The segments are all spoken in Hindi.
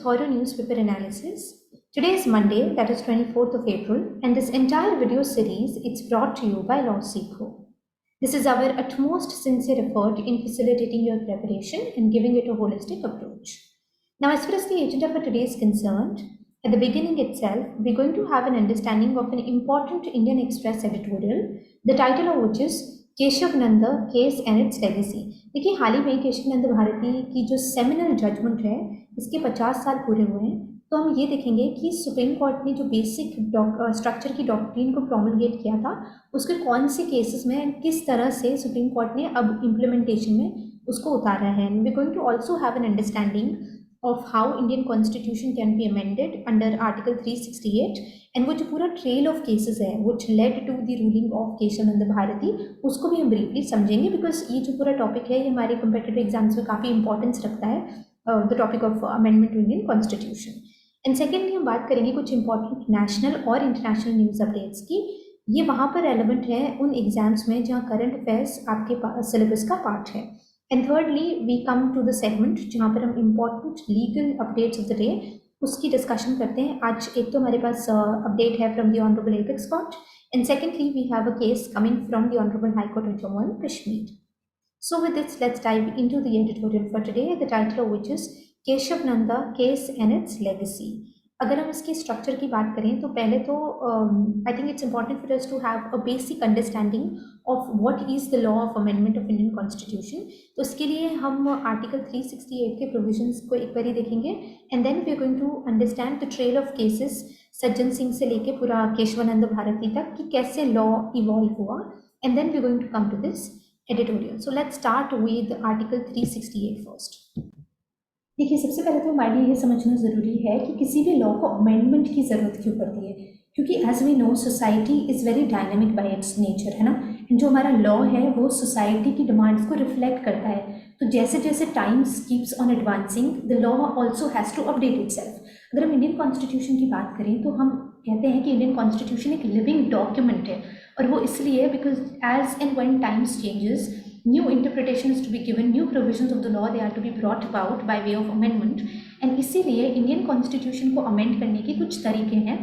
thorough newspaper analysis. Today is Monday, that is 24th of April, and this entire video series it's brought to you by Law Seco. This is our utmost sincere effort in facilitating your preparation and giving it a holistic approach. Now, as far as the agenda for today is concerned, at the beginning itself, we're going to have an understanding of an important Indian Express editorial, the title of which is Keshav Nanda case and it's legacy. देखिए, हाल ही में केशव नंदा भारती की जो सेमिनल जजमेंट है, इसके 50 साल पूरे हुए हैं। तो हम ये देखेंगे कि सुप्रीम कोर्ट ने जो बेसिक स्ट्रक्चर की डॉक्ट्रिन को प्रोमलगेट किया था, उसके कौन से केसेस में किस तरह से सुप्रीम कोर्ट ने अब इम्प्लीमेंटेशन में उसको उतारा है। We going to also have an understanding of how Indian Constitution can be amended under Article 368 and वो जो पूरा trail of cases है which led to the ruling of Keshav Nanda Bharti, उसको भी हम briefly समझेंगे because ये जो पूरा topic है ये हमारे competitive exams में काफ़ी importance रखता है, the topic of amendment to Indian Constitution. And secondly हम बात करेंगे कुछ important national और international news updates की। ये वहाँ पर relevant है उन exams में जहाँ current affairs आपके syllabus का part है। And thirdly we come to the segment जहाँ पर हम important legal updates of the day उसकी डिस्कशन करते हैं। आज एक तो हमारे पास अपडेट है from the Honorable Apex Court and secondly we have a case coming from the Honorable High Court of Jammu and Kashmir. So with this, let's dive into the editorial for today, the title of which is Keshav Nanda case and it's legacy. अगर हम इसके स्ट्रक्चर की बात करें तो पहले तो I think it's important for us to have a basic understanding of what is the law of amendment of Indian constitution. तो इसके लिए हम आर्टिकल 368 के प्रोविजंस को एक बार ही देखेंगे and then we are going to understand the trail of cases Sajjan Singh से लेके पूरा केशव नंदा भारती तक कि कैसे लॉ इवॉल्व हुआ and then we are going to come to this editorial. So let's start with article 368 first. देखिए, सबसे पहले तो हमारे लिए ये समझना ज़रूरी है कि किसी भी लॉ को अमेंडमेंट की ज़रूरत क्यों पड़ती है, क्योंकि as we know society is very dynamic by its nature, है ना। जो हमारा लॉ है वो सोसाइटी की डिमांड्स को रिफ्लेक्ट करता है। तो जैसे जैसे times keeps on advancing the law also has to update itself. अगर हम इंडियन कॉन्स्टिट्यूशन की बात करें तो हम कहते हैं कि इंडियन कॉन्स्टिट्यूशन एक लिविंग डॉक्यूमेंट है, और वो इसलिए because as and when times changes new interpretation is to be given, new provisions of the law they are to be brought about by way of amendment, and इसीलिए इंडियन कॉन्स्टिट्यूशन को अमेंड करने के कुछ तरीके हैं।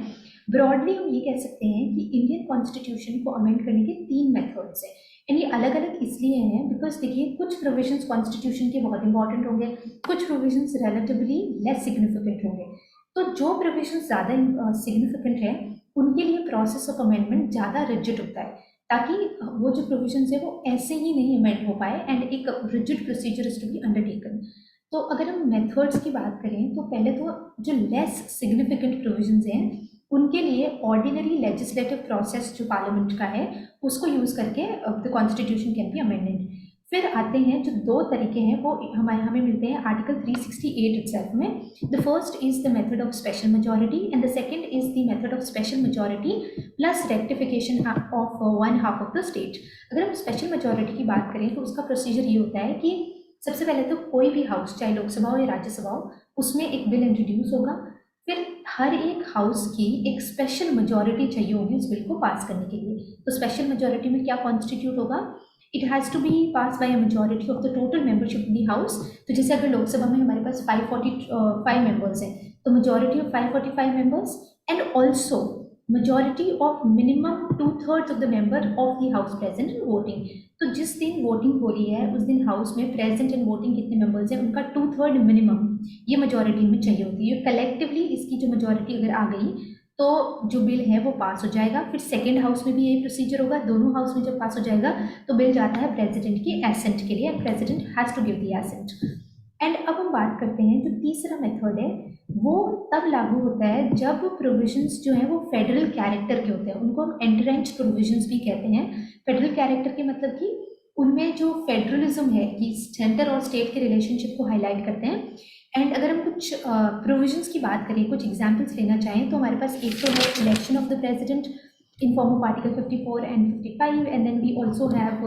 ब्रॉडली हम ये कह सकते हैं कि इंडियन कॉन्स्टिट्यूशन को अमेंड करने के 3 मेथड्स हैं, एंड ये अलग अलग इसलिए हैं बिकॉज देखिए, कुछ प्रोविजंस कॉन्स्टिट्यूशन के बहुत इंपॉर्टेंट होंगे, कुछ प्रोविजंस रिलेटिवली लेस सिग्निफिकेंट होंगे। तो जो प्रोविजंस ज़्यादा सिग्निफिकेंट है उनके लिए प्रोसेस ऑफ अमेंडमेंट ज़्यादा रिजिड होता है, ताकि वो जो प्रोविजंस है वो ऐसे ही नहीं अमेंड हो पाए एंड एक rigid procedure is to be undertaken. तो अगर हम मेथड्स की बात करें तो पहले तो जो लेस सिग्निफिकेंट प्रोविजंस हैं उनके लिए ऑर्डिनरी लेजिस्लेटिव प्रोसेस जो पार्लियामेंट का है उसको यूज़ करके the constitution can be amended. फिर आते हैं जो 2 तरीके हैं वो हमें मिलते हैं आर्टिकल 368 इटसेल्फ में। The first is the method of special majority and the second is the method of special majority plus rectification of 1/2 of the state. अगर हम स्पेशल मेजॉरिटी की बात करें तो उसका प्रोसीजर ये होता है कि सबसे पहले तो कोई भी हाउस, चाहे लोकसभा हो या राज्यसभा हो, उसमें एक बिल इंट्रोड्यूस होगा, फिर हर एक हाउस की एक स्पेशल मेजॉरिटी चाहिए होगी उस बिल को पास करने के लिए। तो स्पेशल मेजॉरिटी में क्या कॉन्स्टिट्यूट होगा, it has to be pass by a majority of the total membership in the house. तो जैसे अगर लोकसभा में हमारे पास 545 मेंबर्स हैं तो majority of 545 members and also majority of minimum 2/3 of the member of the house present and voting। तो जिस दिन वोटिंग हो रही है उस दिन हाउस में प्रेजेंट एंड वोटिंग कितने मेंबर्स हैं उनका 2/3 मिनिमम ये मेजॉरिटी में चाहिए होती है। कलेक्टिवली इसकी जो मेजॉरिटी अगर आ गई तो जो बिल है वो पास हो जाएगा। फिर सेकेंड हाउस में भी यही प्रोसीजर होगा, दोनों हाउस में जब पास हो जाएगा तो बिल जाता है प्रेसिडेंट की एसेंट के लिए and president has to give the assent. And अब हम बात करते हैं जो तीसरा मेथड है वो तब लागू होता है जब प्रोविजंस जो हैं वो फेडरल कैरेक्टर के होते हैं, उनको हम एंटरेंच प्रोविजंस भी कहते हैं। फेडरल कैरेक्टर के मतलब कि उनमें जो फेडरलिज्म है कि सेंटर और स्टेट के रिलेशनशिप को हाईलाइट करते हैं। एंड अगर हम कुछ प्रोविजंस की बात करें, कुछ एग्जाम्पल्स लेना चाहें तो हमारे पास एक तो है election of the president in form of Article 54 and 55, and then we also have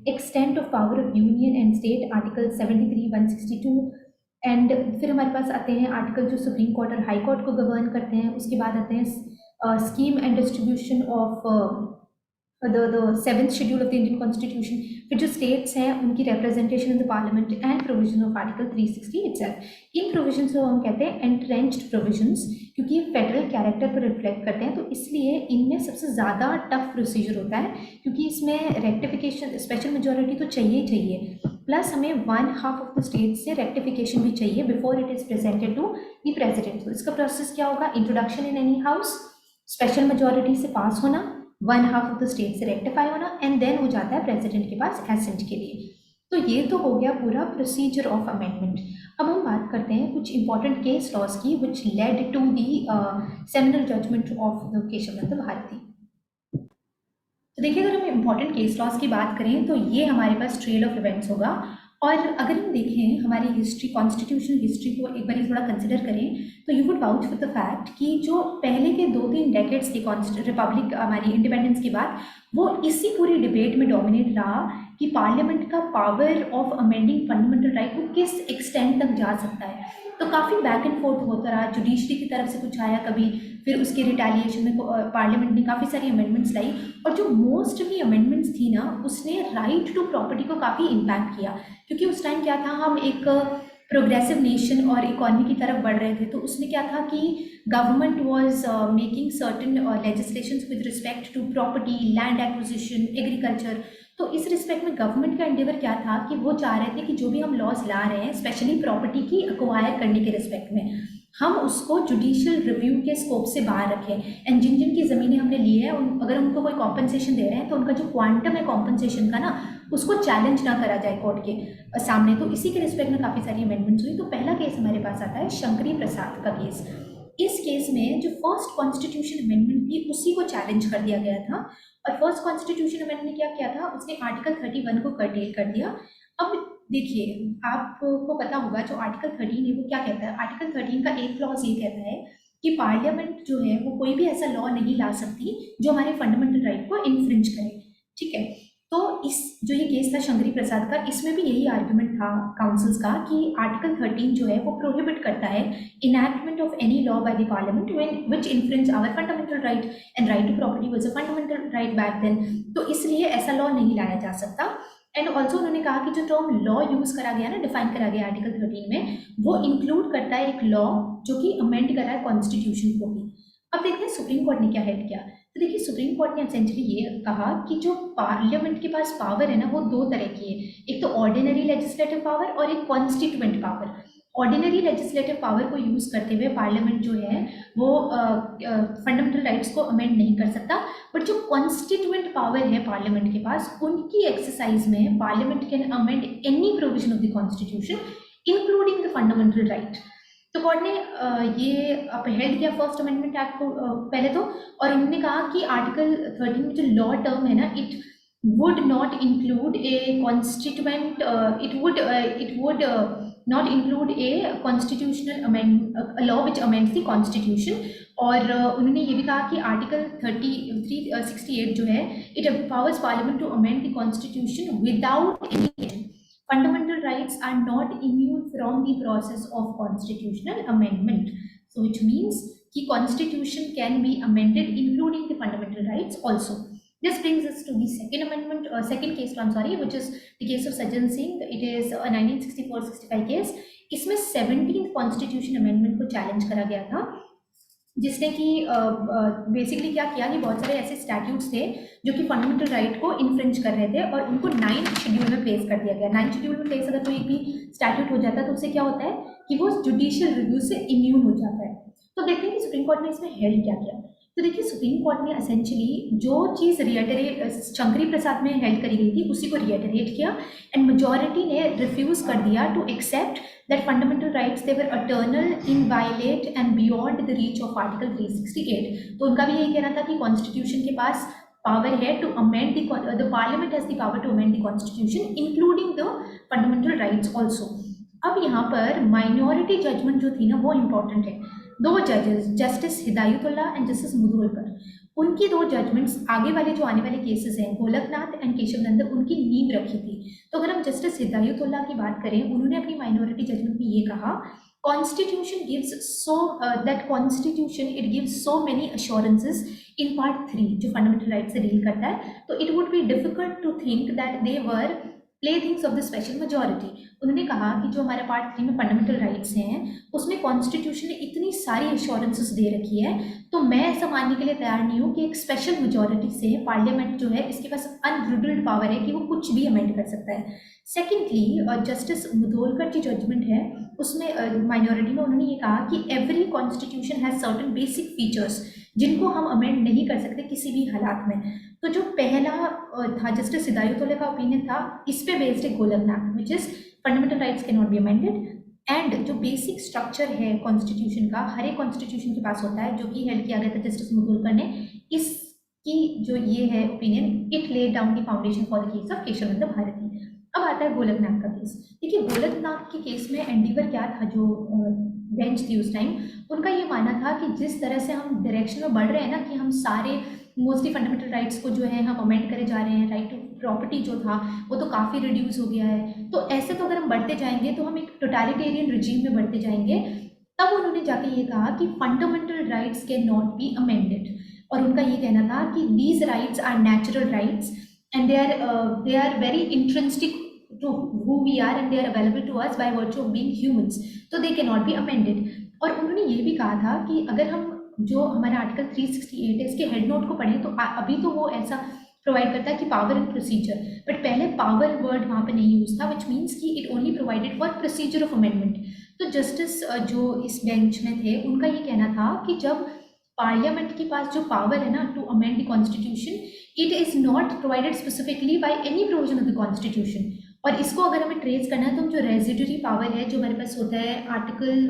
extent of power of union and state Article 73, 162, and फिर हमारे पास आते हैं आर्टिकल जो सुप्रीम कोर्ट और हाई कोर्ट को गवर्न करते हैं। उसके बाद आते हैं scheme and distribution of the seventh schedule of the Indian Constitution, फिर जो states हैं उनकी representation in the parliament and provision of article 360 itself. In provisions को हम कहते हैं entrenched provisions, क्योंकि ये federal character पर reflect करते हैं, तो इसलिए इनमें सबसे ज़्यादा tough procedure होता है, क्योंकि इसमें rectification special majority तो चाहिए ही चाहिए, प्लस हमें 1/2 of the states से rectification भी चाहिए before it is presented to the president. तो इसका process क्या होगा? Introduction in any house, special majority से pass होना, 1/2 ऑफ द स्टेट से रेक्टिफाई होना, एंड देन वो जाता है प्रेसिडेंट के पास एसेंट के लिए. तो ये तो हो गया पूरा प्रोसीजर ऑफ अमेंडमेंट. अब हम बात करते हैं कुछ इंपॉर्टेंट केस लॉज की which led to the seminal judgment of the Kesavananda Bharati. तो देखिए, अगर हम इंपॉर्टेंट केस लॉज की बात करें तो ये हमारे पास ट्रेल ऑफ इवेंट्स होगा. और अगर हम देखें हमारी हिस्ट्री, कॉन्स्टिट्यूशनल हिस्ट्री को एक बार थोड़ा कंसिडर करें, तो you would vouch for the fact कि जो पहले के 2-3 डेकेड्स थी रिपब्लिक हमारी इंडिपेंडेंस के बाद, वो इसी पूरी डिबेट में डोमिनेट रहा कि पार्लियामेंट का power of amending fundamental right को किस एक्सटेंट तक जा सकता है. तो काफ़ी बैक एंड फोर्थ होता रहा. जुडिशरी की तरफ से कुछ आया कभी, फिर उसके रिटेलिएशन में पार्लियामेंट ने काफ़ी सारी अमेंडमेंट्स लाई, और जो मोस्टली अमेंडमेंट्स थी ना, उसने राइट टू प्रॉपर्टी को काफ़ी इम्पैक्ट किया. क्योंकि उस टाइम क्या था, हम एक प्रोग्रेसिव नेशन और इकोनॉमी की तरफ बढ़ रहे थे. तो उसमें क्या था कि government was making certain legislations with respect to property, land acquisition, agriculture. तो इस रिस्पेक्ट में गवर्नमेंट का एंडेवर क्या था कि वो चाह रहे थे कि जो भी हम लॉज ला रहे हैं, स्पेशली प्रॉपर्टी की अक्वायर करने के रिस्पेक्ट में, हम उसको जुडिशियल रिव्यू के स्कोप से बाहर रखें. एंड जिन जिन की ज़मीनें हमने ली है, अगर उनको कोई कॉम्पनसेशन दे रहे हैं, तो उनका जो क्वांटम है कॉम्पनसेशन का ना, उसको चैलेंज ना करा जाए कोर्ट के सामने. तो इसी के रिस्पेक्ट में काफ़ी सारी अमेंडमेंट्स हुई. तो पहला केस हमारे पास आता है शंकरी प्रसाद का केस. इस केस में जो फर्स्ट कॉन्स्टिट्यूशन अमेंडमेंट थी, उसी को चैलेंज कर दिया गया था. और फर्स्ट कॉन्स्टिट्यूशन अमेंडमेंट ने क्या किया था, उसने आर्टिकल 31 को कर्टेल कर दिया. अब देखिए, आपको पता होगा जो आर्टिकल 13 है वो क्या कहता है. आर्टिकल 13 का एक क्लॉज ये कहता है कि पार्लियामेंट जो है वो कोई भी ऐसा लॉ नहीं ला सकती जो हमारे फंडामेंटल राइट को इन्फ्रिंज करे. ठीक है. तो इस जो ये केस था शंकरी प्रसाद का, इसमें भी यही आर्ग्यूमेंट था काउंसिल्स का कि आर्टिकल 13 जो है वो प्रोहिबिट करता है enactment of any law by the parliament which infringe our fundamental right, and right to property was a fundamental right back then. तो इसलिए ऐसा लॉ नहीं लाया जा सकता. एंड ऑल्सो उन्होंने कहा कि जो टर्म लॉ यूज करा गया ना, डिफाइन करा गया आर्टिकल 13 में, वो इंक्लूड करता है एक लॉ जो कि अमेंड करा है कॉन्स्टिट्यूशन को भी. अब देखते हैं सुप्रीम कोर्ट ने क्या हेल्प किया. तो देखिए, सुप्रीम कोर्ट ने एसेंशियली ये कहा कि जो पार्लियामेंट के पास पावर है ना, वो 2 तरह की है. एक तो ऑर्डिनरी लेजिस्लेटिव पावर और एक constituent power. Ordinary legislative power को यूज करते हुए पार्लियामेंट जो है वो फंडामेंटल राइट्स को अमेंड नहीं कर सकता. बट जो कॉन्स्टिट्यूएंट पावर है पार्लियामेंट के पास, उनकी एक्सरसाइज में parliament can amend any provision of the constitution including the fundamental right. तो कोर्ट ने ये अपहेल्ड किया फर्स्ट अमेंडमेंट एक्ट को पहले तो, और उन्होंने कहा कि आर्टिकल 13 में जो लॉ टर्म है ना, it would not include a constituent it would not include a constitutional a law which amends the constitution. और उन्होंने ये भी कहा कि आर्टिकल 368 जो है, it empowers parliament to amend the constitution without any. Fundamental rights are not immune from the process of constitutional amendment. So which means कि constitution can be amended including the fundamental rights also. This brings us to the second amendment, second case, I'm sorry, which is the case of Sajjan Singh. It is a 1964-65 case. इसमें 17th Constitution Amendment को चैलेंज करा गया था, जिसने कि बेसिकली क्या किया कि बहुत सारे ऐसे स्टैट्यूट्स थे जो कि फंडामेंटल राइट को इन्फ्रिंज कर रहे थे, और उनको 9th शेड्यूल में प्लेस कर दिया गया. 9th शेड्यूल में प्लेस अगर कोई भी स्टैट्यूट हो जाता है तो उससे क्या होता है कि वो जुडिशियल रिव्यू से इम्यून हो जाता है. तो देखते हैं कि सुप्रीम कोर्ट ने इसमें हेल्ड क्या किया. तो देखिए, सुप्रीम कोर्ट ने एसेंशियली जो चीज़ रिएटरेट शंकरी प्रसाद में हेल्ड करी गई थी उसी को रिएटरेट किया, एंड मेजॉरिटी ने रिफ्यूज़ कर दिया to accept that fundamental rights they were eternal, inviolate and beyond the reach of article 368. तो उनका भी यही कहना था कि कॉन्स्टिट्यूशन के पास पावर है to amend the parliament has the power to amend the constitution including the fundamental rights also. अब यहाँ पर माइनॉरिटी जजमेंट जो थी ना, वो इम्पोर्टेंट है. 2 जजेस, justice Hidayatullah and justice Mudgalkar, उनकी 2 जजमेंट्स आगे वाले जो आने वाले केसेस हैं गोलकनाथ एंड केशव नंद, उनकी नींव रखी थी. तो अगर हम जस्टिस हिदायतुल्ला की बात करें, उन्होंने अपनी माइनॉरिटी जजमेंट में ये कहा Constitution gives so that constitution it gives so many assurances in part 3 जो fundamental rights से deal करता है, तो it would be difficult to think that they were playthings of the special majority. उन्होंने कहा कि जो हमारे पार्ट 3 में फंडामेंटल राइट्स हैं उसमें कॉन्स्टिट्यूशन ने इतनी सारी एश्योरेंसेस दे रखी है, तो मैं ऐसा मानने के लिए तैयार नहीं हूँ कि एक स्पेशल मेजोरिटी से पार्लियामेंट जो है इसके पास अनब्रिडल्ड पावर है कि वो कुछ भी अमेंड कर सकता है. सेकेंडली जस्टिस मुधोलकर की जजमेंट है उसमें माइनॉरिटी में उन्होंने ये कहा कि every constitution has certain basic features जिनको हम अमेंड नहीं कर सकते किसी भी हालात में. तो जो पहला था जस्टिस सिदायुतोले का ओपिनियन था, इस पे बेस्ड है Golaknath which is fundamental rights can not be amended. And जो बेसिक स्ट्रक्चर है कॉन्स्टिट्यूशन का हर एक कॉन्स्टिट्यूशन के पास होता है जो कि हेल्ड किया गया था जस्टिस मुधोलकर ने. इसकी जो ये है opinion it lay down the foundation for the case of Kesavananda Bharati. अब आता है गोलकनाथ का केस. देखिए गोलकनाथ के केस में एंडीवर क्या था, जो बेंच थी उस टाइम उनका ये मानना था कि जिस तरह से हम डायरेक्शन में बढ़ रहे हैं ना कि हम सारे मोस्टली फंडामेंटल राइट्स को जो है हम अमेंड करे जा रहे हैं, राइट टू प्रॉपर्टी जो था वो तो काफ़ी रिड्यूस हो गया है, तो ऐसे तो अगर हम बढ़ते जाएंगे तो हम एक टोटलिटेरियन रिजीम में बढ़ते जाएंगे. तब उन्होंने जाके ये कहा कि fundamental rights can not be amended, और उनका ये कहना था कि these rights are natural rights and they are very intrinsic to who we are and they are available to us by virtue of being humans, so they cannot be amended. और उन्होंने ये भी कहा था कि अगर हम जो हमारा आर्टिकल 368 है इसके हेड नोट को पढ़ें तो अभी तो वो ऐसा प्रोवाइड करता है कि पावर एंड प्रोसीजर, बट पहले पावर वर्ड वहाँ पे नहीं यूज था, विच मीन्स कि it only provided for procedure of amendment. तो जस्टिस जो इस बेंच में थे उनका ये कहना था कि जब पार्लियामेंट के पास जो पावर है ना to amend the constitution, it is not provided specifically by any provision of the constitution. और इसको अगर हमें ट्रेस करना है तो जो रेजिडरी पावर है जो हमारे पास होता है article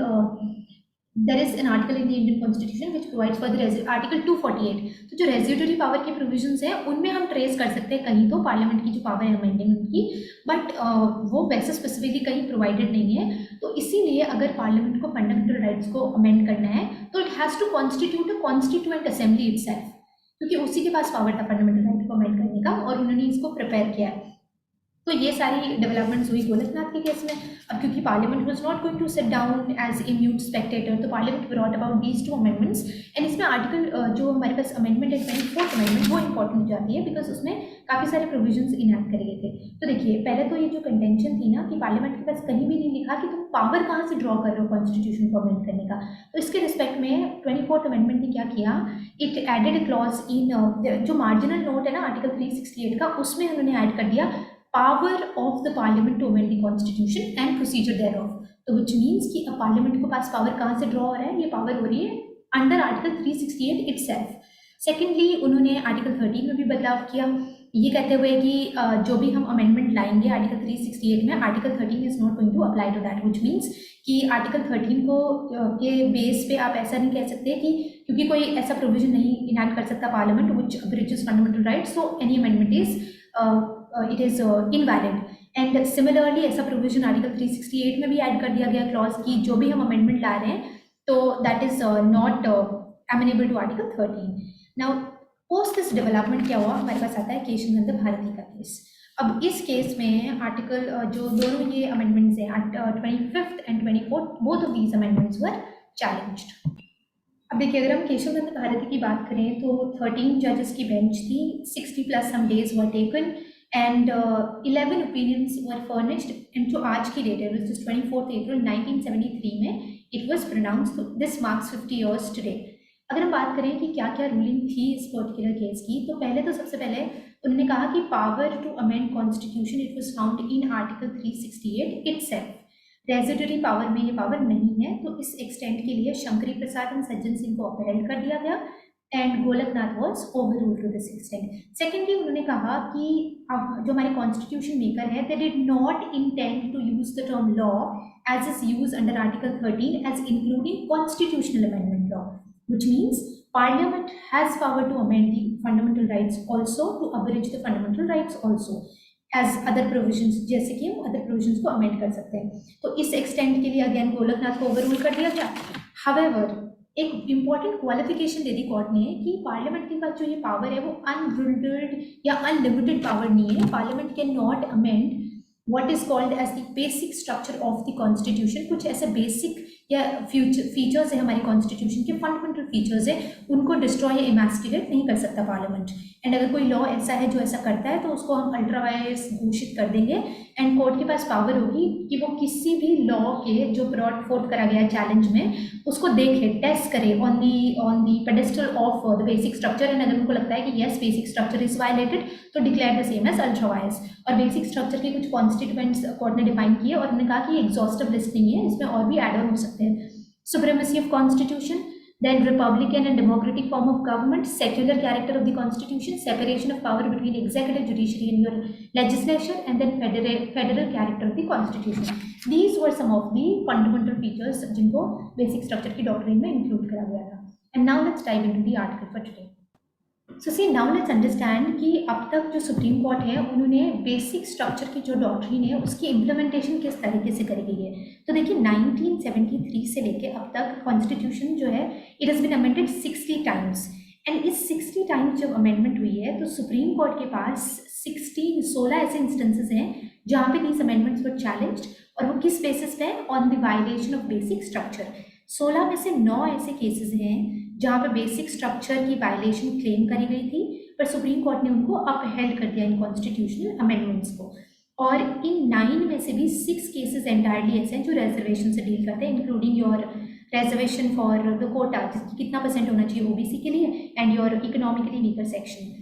there is an article in the Indian constitution which provides for the article 248. तो जो रेजिडरी पावर के प्रोविजंस हैं उनमें हम ट्रेस कर सकते हैं कहीं तो पार्लियामेंट की जो पावर है अमेंडिंग की, बट वो वैसे स्पेसिफिकली कहीं प्रोवाइडेड नहीं है. तो इसीलिए अगर पार्लियामेंट को फंडामेंटल राइट्स को अमेंड करना है तो it has to constitute a constituent assembly itself, क्योंकि उसी के पास पावर था फंडामेंटल राइट को अमेंड करने का, और उन्होंने इसको प्रिपेयर किया है. तो ये सारी डेवलपमेंट्स हुई गोलकनाथ के केस में. अब क्योंकि parliament was not going to sit down as a mute spectator, तो parliament brought about these 2 amendments. And इसमें आर्टिकल जो हमारे पास अमेंडमेंट है 24th अमेंडमेंट वो इंपॉर्टेंट हो जाती है बिकॉज उसमें काफ़ी सारे प्रोविजंस इनैक्ट करे गए थे. तो देखिए पहले तो ये जो कंटेंशन थी ना कि पार्लियामेंट के पास कहीं भी नहीं लिखा कि तुम पावर कहाँ से ड्रॉ कर रहे हो कॉन्स्टिट्यूशन को अमेंड करने का. तो इसके रिस्पेक्ट में 24th अमेंडमेंट ने क्या किया, इट एडेड ए क्लॉज इन जो मार्जिनल नोट है ना आर्टिकल 368 का, उसमें उन्होंने ऐड कर दिया power of the parliament to amend the constitution and procedure thereof. तो विच मीन्स कि अब पार्लियामेंट के पास पावर कहाँ से ड्रॉ हो रहा है, ये पावर हो रही है अंडर आर्टिकल 368 इटसेल्फ. सेकेंडली उन्होंने आर्टिकल 13 में भी बदलाव किया, ये कहते हुए कि जो भी हम अमेंडमेंट लाएंगे आर्टिकल 368 में, article 13 is not going to apply to that, which means कि आर्टिकल 13 को के बेस पे आप ऐसा नहीं कह सकते कि क्योंकि कोई ऐसा प्रोविजन नहीं इनैक्ट कर सकता parliament which bridges fundamental rights, so any amendment is it is invalid. And similarly ऐसा प्रोविजन आर्टिकल 368 में भी ऐड कर दिया गया क्लॉज कि जो भी हम अमेंडमेंट ला रहे हैं तो that is not amenable to article 13. Now post this development क्या हुआ, हमारे पास आता है केशवानंद भारती का केस. अब इस केस में आर्टिकल जो दोनों ये अमेंडमेंट्स हैं 25th and 24th, both of these amendments were challenged. अब देखिए अगर हम केशवानंद भारती की बात करें तो 13 जजेस की बेंच थी, 60+ some days were taken and 11 opinions were furnished, and जो आज की डेट है which is 24th April 1973 में it was pronounced. this marks 50 years today. अगर हम बात करें कि क्या क्या रूलिंग थी इस पर्टिकुलर केस की, तो पहले तो सबसे पहले उन्होंने कहा कि power to amend constitution it was found in article 368 itself. Residuary power में ये पावर नहीं है, तो इस एक्सटेंट के लिए शंकरी प्रसाद एंड सज्जन सिंह को अपहेल्ड कर दिया गया and Golaknath was overruled to this extent. Secondly उन्होंने कहा कि अब जो हमारे कॉन्स्टिट्यूशन मेकर है they did not intend to use the term law as is use under article 13 as including constitutional amendment law, which means parliament has power to amend the fundamental rights also, to abridge the fundamental rights also as other provisions, जैसे कि हम other provisions को amend कर सकते हैं. तो इस extent के लिए again गोलकनाथ को overrule कर दिया गया. However एक इम्पॉर्टेंट क्वालिफिकेशन दे दी कोर्ट ने कि पार्लियामेंट के पास जो ये पावर है वो अनब्रिल्ड या अनलिमिटेड पावर नहीं है. Parliament can not amend what is called as the basic structure of the constitution। कुछ ऐसे बेसिक या फीचर्स है हमारी कॉन्स्टिट्यूशन के, फंडामेंटल फीचर्स है, उनको डिस्ट्रॉय या इमेस्टिकेट नहीं कर सकता पार्लियामेंट। एंड अगर कोई लॉ ऐसा है जो ऐसा करता है तो उसको हम अल्ट्रा वायरस घोषित कर देंगे एंड कोर्ट के पास पावर होगी कि वो किसी भी लॉ के जो ब्रॉड फोर्थ करा गया चैलेंज में उसको देखे, टेस्ट करे on the pedestal of the basic structure. And अगर उनको लगता है कि yes basic structure is violated तो declare the same as ultra vires. और बेसिक स्ट्रक्चर के कुछ कॉन्स्टिट्यूएंट्स कोर्ट ने डिफाइन किए और उन्होंने कहा कि ये एग्जॉस्टिव लिस्ट नहीं है, इसमें और भी एड ऑन हो सकते हैं। Supremacy of constitution, then republican and democratic form of government, secular character of the constitution, separation of power between executive, judiciary and your legislature, and then federal character of the constitution। These were some of the fundamental features जिनको basic structure की doctrine में include करा गया था। And now let's dive into the article for today। So see, now let's understand कि अब तक जो सुप्रीम कोर्ट है उन्होंने बेसिक स्ट्रक्चर की जो डॉक्ट्रिन है उसकी इम्प्लीमेंटेशन किस तरीके से करी गई है। तो देखिए 1973 से लेके अब तक कॉन्स्टिट्यूशन जो है it has been amended 60 times. And इस 60 टाइम्स जब अमेंडमेंट हुई है तो सुप्रीम कोर्ट के पास 16 ऐसे इंस्टेंसेस हैं जहाँ पे दीज अमेंडमेंट्स वर चैलेंज्ड, और वो किस बेसिस पे, on the violation of basic structure. 16 में से 9 ऐसे केसेस हैं जहाँ पे बेसिक स्ट्रक्चर की वायलेशन क्लेम करी गई थी, पर सुप्रीम कोर्ट ने उनको अपहेल्ड कर दिया इन कॉन्स्टिट्यूशनल अमेंडमेंट्स को। और इन 9 में से भी 6 केसेस एंटायरली ऐसे हैं जो रिजर्वेशन से डील करते हैं, including your reservation for the quota, जिसकी कितना % होना चाहिए ओबीसी के लिए, and your economically weaker section.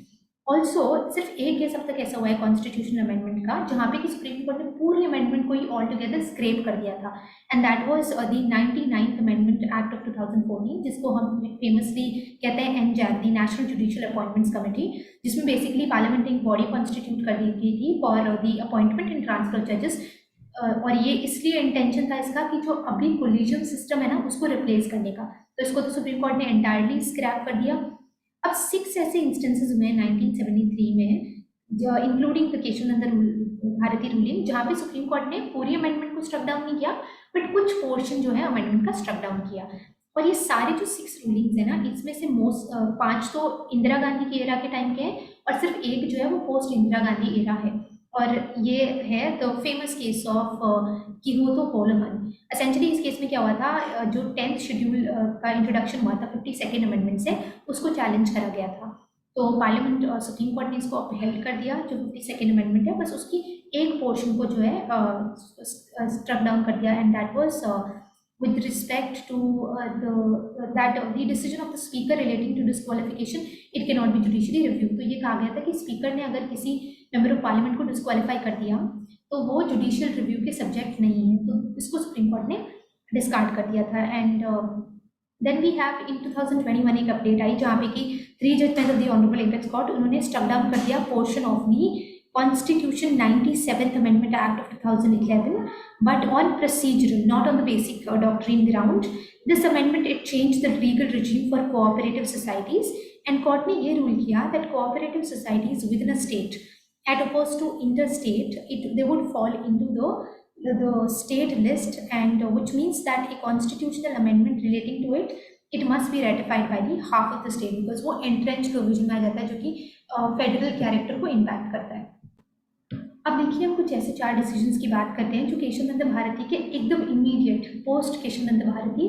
Also सिर्फ एक केस अब तक ऐसा हुआ है कॉन्स्टिट्यूशनल अमेंडमेंट का जहाँ पे कि सुप्रीम कोर्ट ने पूरी अमेंडमेंट को ही ऑल टुगेदर स्क्रैप कर दिया था, and that was the 99th amendment act of 2014, जिसको हम फेमसली कहते हैं एनजैक, the national judicial appointments committee, जिसमें बेसिकली पार्लियामेंट ने एक बॉडी कॉन्स्टिट्यूट कर दी गई थी for the appointment and transfer जजेस। और ये इसलिए इंटेंशन था इसका कि जो अभी कोलिजियम सिस्टम है ना उसको रिप्लेस करने का, तो इसको तो सुप्रीम कोर्ट ने एंटायरली स्क्रैप कर दिया। अब 6 ऐसे इंस्टेंसेस हुए हैं 1973 में, जो इंक्लूडिंग द केशवनंदन भारती रूलिंग, जहाँ पे सुप्रीम कोर्ट ने पूरी अमेंडमेंट को स्ट्रक डाउन नहीं किया बट कुछ पोर्शन जो है अमेंडमेंट का स्ट्रक डाउन किया। और ये सारे जो 6 रूलिंग्स है ना, इसमें से 5 तो इंदिरा गांधी के एरा के टाइम के हैं और सिर्फ एक जो है वो पोस्ट इंदिरा गांधी एरा है, और ये है the famous case of Kihoto कोलमन। एसेंशली इस केस में क्या हुआ था, जो 10th शेड्यूल का इंट्रोडक्शन हुआ था 52nd अमेंडमेंट से, उसको चैलेंज करा गया था। तो पार्लियामेंट सुप्रीम कोर्ट ने इसको अपहेल्ड कर दिया, जो 52nd अमेंडमेंट है, बस उसकी एक पोर्शन को जो है स्ट्रक डाउन कर दिया, and that was with respect to the decision of the speaker relating to disqualification, it cannot be judicially reviewed। तो ये कहा गया था कि स्पीकर ने अगर किसी मेंबर ऑफ पार्लियामेंट को डिस्क्वालीफाई कर दिया तो वो जुडिशियल रिव्यू के सब्जेक्ट नहीं है, तो इसको सुप्रीम कोर्ट ने डिस्कार्ड कर दिया था। एंड देन वी हैव इन 2021 एक अपडेट आई जहाँ पे कि 3 judgement of the honourable apex court, उन्होंने स्ट्रक डाउन कर दिया portion of the Constitution 97th Amendment Act of 2011, but on procedural, not on the basic doctrine ground. This amendment, it changed the legal regime for cooperative societies, and court ने ये rule किया that cooperative societies within a state, as opposed to interstate, they would fall into the state list, and which means that a constitutional amendment relating to it must be ratified by the half of the state, because वो entrenched provision में आ जाता है जो कि फेडरल कैरेक्टर को इम्पैक्ट करता है। अब देखिए हम कुछ ऐसे 4 डिसीजंस की बात करते हैं जो केशवनंद भारती के एकदम इमीडिएट पोस्ट केशवनंद भारती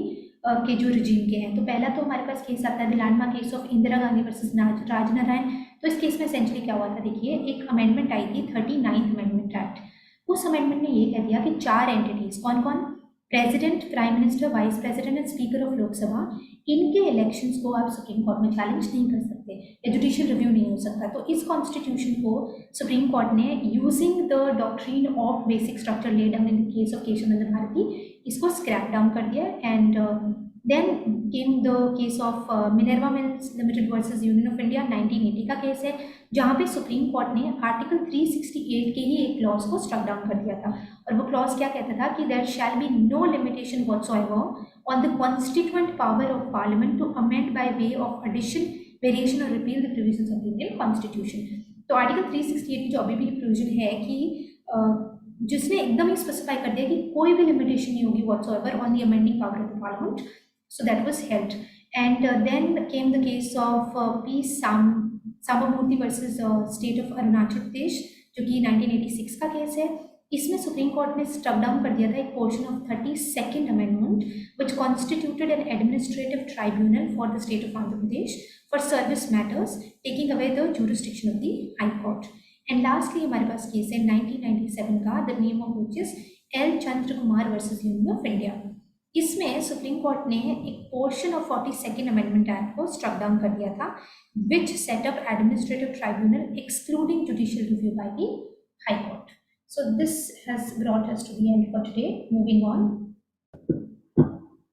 के जो रिजीम के हैं। तो पहला तो हमारे पास केस आता है the landmark case of Indira Gandhi versus Rajnarayan. तो इस केस में एसेंशली क्या हुआ था, देखिए एक अमेंडमेंट आई थी 39th अमेंडमेंट एक्ट। उस अमेंडमेंट ने ये कह दिया कि 4 एंटिटीज, कौन कौन, president, prime minister, vice president and speaker of Lok Sabha, इनके इलेक्शंस को आप सुप्रीम कोर्ट में चैलेंज नहीं कर सकते या जुडिशियल रिव्यू नहीं हो सकता। तो इस कॉन्स्टिट्यूशन को सुप्रीम कोर्ट ने using the doctrine of basic structure laid down in the case of Kesavananda Bharati इसको स्क्रैप डाउन कर दिया। And then came the case of Minerva Mills Limited versus Union of India, 1980 का केस है, जहाँ पे सुप्रीम कोर्ट ने आर्टिकल 368 के ही एक क्लॉज को स्ट्रक डाउन कर दिया था। और वो क्लॉज क्या कहता था कि there shall be no limitation whatsoever on the constituent power of parliament to amend by way of addition, variation or repeal the provisions of the Indian constitution। तो आर्टिकल 368 की जो अभी भी प्रोविजन है कि जिसने एकदम ही स्पेसिफाई कर दिया कि कोई भी लिमिटेशन नहीं होगी whatsoever on the amending power of the parliament, so that was held. And then came the case of P Sambamurthy versus State of Arunachal Pradesh, जो कि 1986 का केस है। इसमें सुप्रीम कोर्ट ने स्टक डाउन कर दिया था एक portion of 32nd amendment which constituted an administrative tribunal for the state of Andhra Pradesh for service matters, taking away the jurisdiction of the High Court. And lastly, हमारे पास केस है 1997 का, the name of which is L. Chandra Kumar versus Union of India. इसमें सुप्रीम कोर्ट ने एक portion of 42nd amendment act को स्ट्रक डाउन कर दिया था, which set up administrative tribunal excluding judicial review by the High Court. So this has brought us to the end for today. Moving on.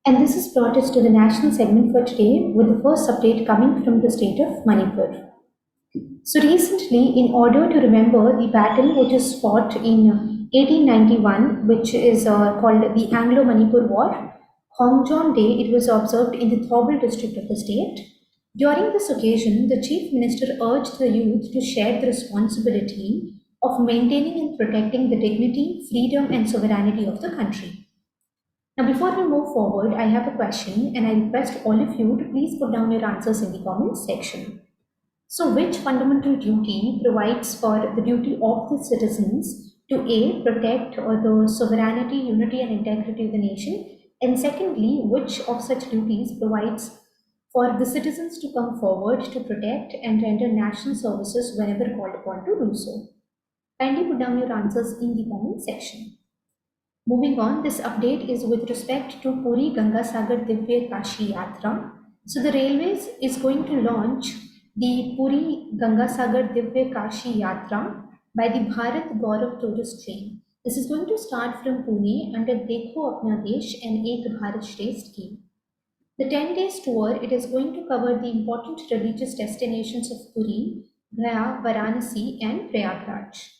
And this has brought us to the national segment for today with the first update coming from the state of Manipur. So recently, in order to remember the battle which was fought in 1891, which is called the Anglo-Manipur War, Hongjong Day, it was observed in the Thobal district of the state. During this occasion, the chief minister urged the youth to share the responsibility of maintaining and protecting the dignity, freedom, and sovereignty of the country. Now, before we move forward, I have a question, and I request all of you to please put down your answers in the comments section. So, which fundamental duty provides for the duty of the citizens to A, protect the sovereignty, unity, and integrity of the nation, and secondly, which of such duties provides for the citizens to come forward to protect and render national services whenever called upon to do so? Kindly put down your answers in the comment section. Moving on, this update is with respect to Puri Ganga Sagar Divya Kashi Yatra. So the railways is going to launch the Puri Ganga Sagar Divya Kashi Yatra by the Bharat Gaurav tourist train. This is going to start from Pune under Dekho Apna Desh and Ek Bharat Shresth scheme. The 10 days tour, it is going to cover the important religious destinations of Puri, Gaya, Varanasi, and Prayagraj.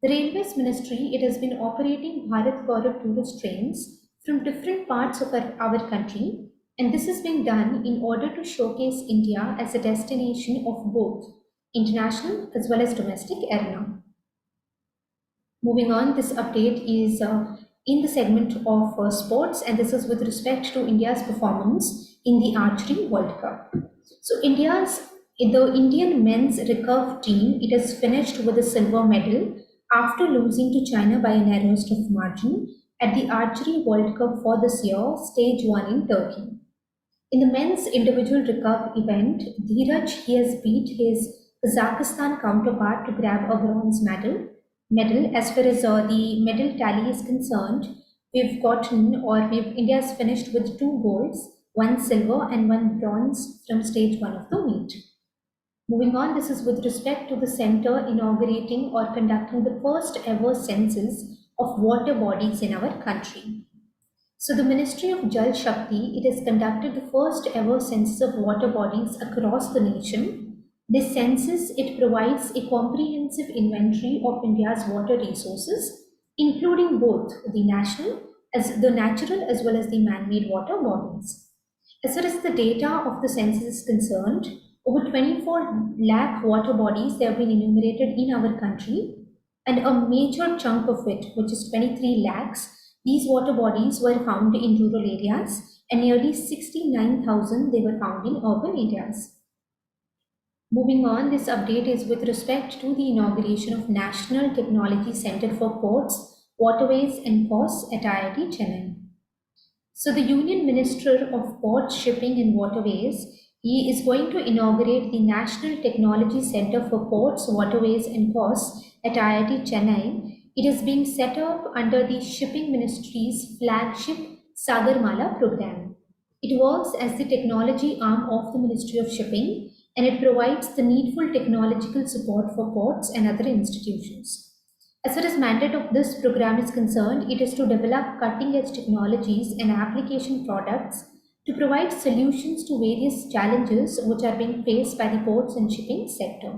The Railways Ministry, it has been operating Bharat Gaurav tourist trains from different parts of our country, and this is being done in order to showcase India as a destination of both international as well as domestic arena. Moving on, this update is in the segment of sports, and this is with respect to India's performance in the Archery World Cup. So the Indian men's recurve team, it has finished with a silver medal after losing to China by a narrowest of margin at the Archery World Cup for this year, Stage 1 in Turkey. In the men's individual recurve event, Dheeraj, he has beat his Kazakhstan counterpart to grab a bronze medal. As far as the medal tally is concerned, India has finished with 2 golds, 1 silver and 1 bronze from Stage 1 of the meet. Moving on, this is with respect to the center inaugurating or conducting the first ever census of water bodies in our country. So the Ministry of Jal Shakti, it has conducted the first ever census of water bodies across the nation. This census, it provides a comprehensive inventory of India's water resources, including both the natural as well as the man-made water bodies. As far as the data of the census is concerned, over 24 lakh water bodies, they have been enumerated in our country, and a major chunk of it, which is 23 lakhs, these water bodies were found in rural areas, and nearly 69,000 they were found in urban areas. Moving on, this update is with respect to the inauguration of National Technology Center for Ports, Waterways and Coasts at IIT Chennai. So the Union Minister of Ports, Shipping and Waterways, he is going to inaugurate the National Technology Center for Ports, Waterways and Coasts at IIT Chennai. It is being set up under the Shipping Ministry's flagship Sagarmala program. It works as the technology arm of the Ministry of Shipping, and it provides the needful technological support for ports and other institutions. As far as mandate of this program is concerned, it is to develop cutting-edge technologies and application products to provide solutions to various challenges which are being faced by the ports and shipping sector.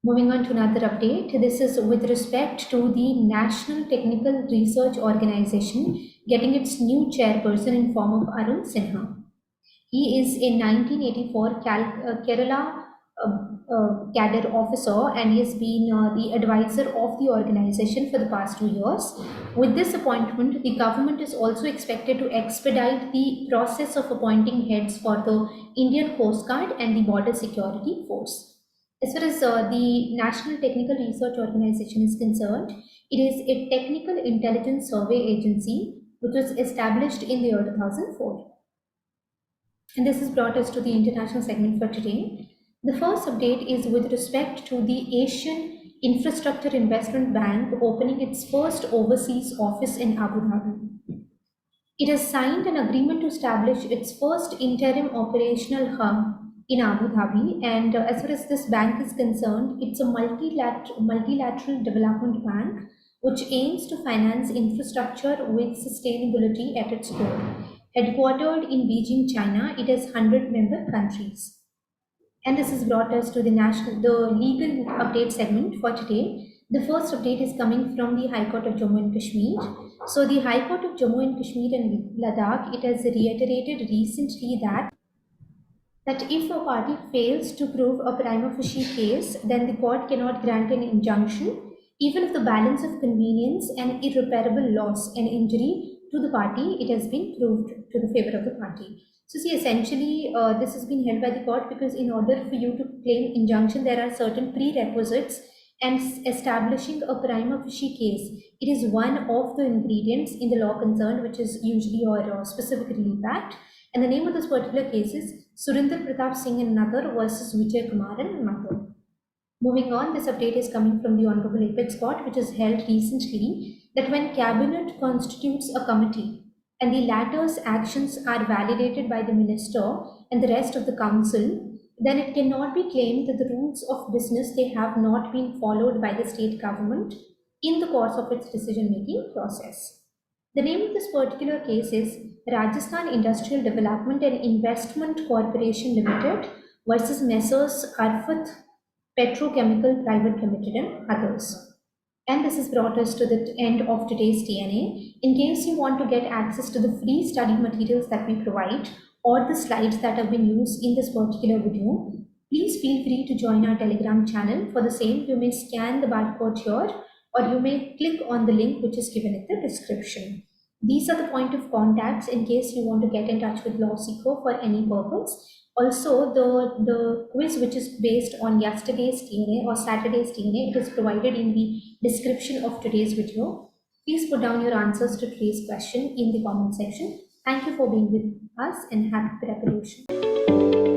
Moving on to another update, this is with respect to the National Technical Research Organization getting its new chairperson in form of Arun Sinha. He is a 1984 Kerala cadre officer, and he has been the advisor of the organization for the past 2 years. With this appointment, the government is also expected to expedite the process of appointing heads for the Indian Coast Guard and the Border Security Force. As far as the National Technical Research Organization is concerned, it is a technical intelligence survey agency which was established in the year 2004. And this has brought us to the international segment for today. The first update is with respect to the Asian Infrastructure Investment Bank opening its first overseas office in Abu Dhabi. It has signed an agreement to establish its first interim operational hub in Abu Dhabi. And as far as this bank is concerned, it's a multilateral development bank which aims to finance infrastructure with sustainability at its core. Headquartered in Beijing, China, it has 100 member countries. And this has brought us to the legal update segment for today. The first update is coming from the High Court of Jammu and Kashmir. So the High Court of Jammu and Kashmir and Ladakh, it has reiterated recently that if a party fails to prove a prima facie case, then the court cannot grant an injunction, even if the balance of convenience and irreparable loss and injury to the party, it has been proved to the favor of the party. So see, essentially, this has been held by the court because in order for you to claim injunction, there are certain prerequisites, and establishing a prima facie case, it is one of the ingredients in the law concerned, which is usually your specific relief act. And the name of this particular case is Surinder Pratap Singh and Nagar versus Vijay Kumar and Mathur. Moving on, this update is coming from the Honorable Apex Court, which has held recently that when Cabinet constitutes a committee and the latter's actions are validated by the Minister and the rest of the Council, then it cannot be claimed that the rules of business they have not been followed by the state government in the course of its decision-making process. The name of this particular case is Rajasthan Industrial Development and Investment Corporation Limited versus Messrs. Arfat Petrochemical Private Limited and others. And this has brought us to the end of today's TNA. In case you want to get access to the free study materials that we provide or the slides that have been used in this particular video, please feel free to join our Telegram channel. For the same, you may scan the barcode here or you may click on the link which is given in the description. These are the point of contacts in case you want to get in touch with LawSeeker for any purpose. Also, the quiz which is based on yesterday's TNA or Saturday's TNA, it is provided in the description of today's video. Please put down your answers to today's question in the comment section. Thank you for being with us and happy preparation.